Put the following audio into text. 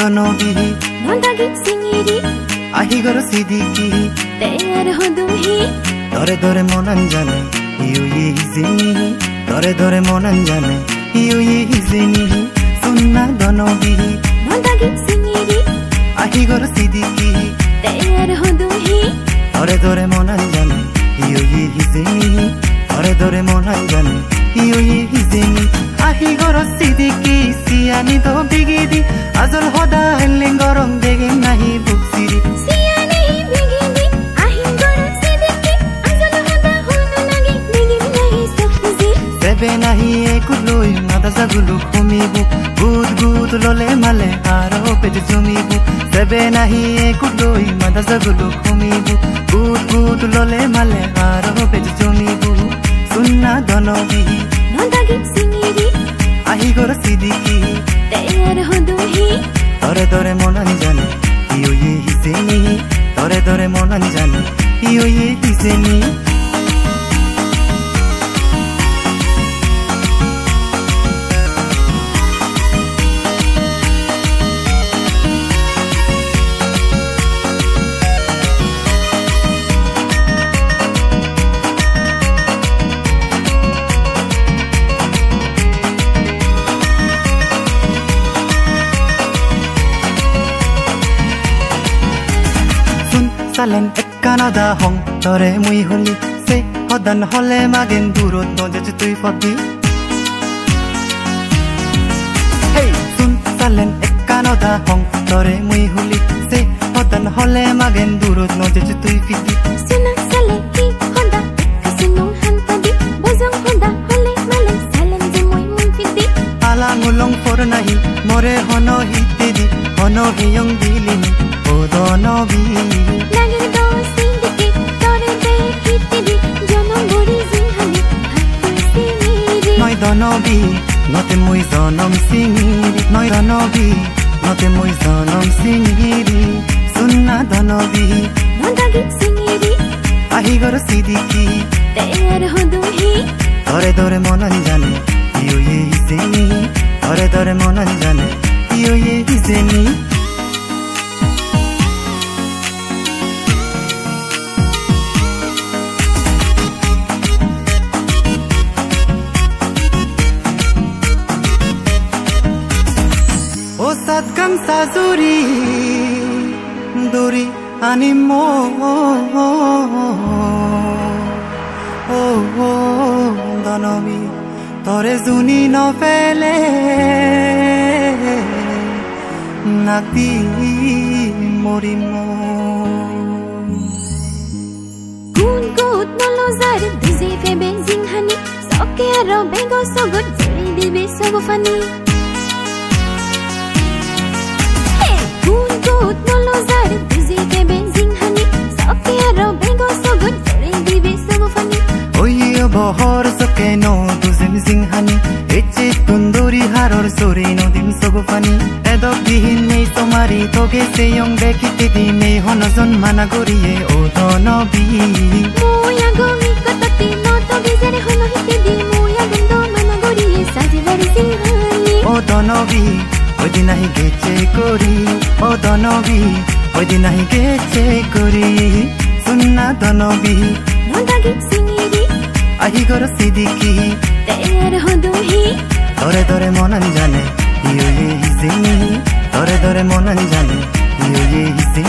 দনবিহি নদাগি সিঙিরি আহি গর সিদিকি তেয়ার হদুহি দরে দরে মনন জানে ইউ ই হিজিনি দরে দরে মনন জানে ইউ ই হিজিনি সুন্না দনবিহি নদাগি সিঙিরি আহি গর সিদিকি তেয়ার হদুহি দরে দরে মনন জানে ইউ ই হিজিনি দরে দরে মনন জানে ইউ ই হিজিনি আহি গর সিদিকি সিয়ানি দো বিগিদি আজল হদা হেলে গরম দেগে নাহি বুকসিরি সিয়ানি বিগিদি আহি গর সিদিকি আজল হদা হনু লাগি বিগিদি নাহি সফজি সেবে নাহি একুলই মাদা জাগুলু খুমিবু গুদ গুদ ললে মালে আরো পেজ জমিবু সেবে নাহি একুলই মাদা জাগুলু খুমিবু গুদ গুদ ললে মালে আরো পেজ জমিবু সুন্না দনবিহি নদাগি সিঙিরি আহি গর সিদিকি তেয়ার হদুহি দরে দরে মনন জানে ইউ ই হিজেনি দরে দরে মনন জানে ইউ ই হিজেনি Salen ekkanada hong tore mui holi se hodan hole magen durot no je tui fodi Hey sun salen ekkanada hong tore mui holi se hodan hole magen durot no je tui fidi Suna sale ki hoda kasinong hantadi bozong hoda hole male salen je moi mui fidi Ala ngulong for nahi more hono hitedi hono hiyong dilini odono bi Lagir do sindiki tore de hitidi jono gori zinghani hatu siniri Noi donobi note mui zonom singiri Noi donobi note mui zonom singiri Sunna donobi nodagi singiri ahi gor sidiki তেয়ার হদুহি dore dore monan jane iu ye hizeni dore dore monan jane iu ye hizeni O sadgam sazuri duri animo danobi tore zuni no fele nati morimo Gun gut nolo zar dizi febe zinghani soke aro bego sogot zuri dibe sogo fani Gun gut nolo zar dizi febe zinghani soke aro bego sogot zuri dibe sogo fani Oye bohor soke no tuzim zinghani eche tunduri haror suri no dim sogo fani edo bihin nei tomari toge se yong dekite di nei honoson mana goriye o donobi Muya gomi kotati no toge zere hono hite di muya gundo mana gori saji bari zinghani O donobi odi nahi geche kori O donobi odi nahi geche kori Sunna donobi nodagi singiri ahi gor sidiki তেয়ার হদুহি dore dore monan jane iu ye hizeni dore dore monan jane iu ye hizeni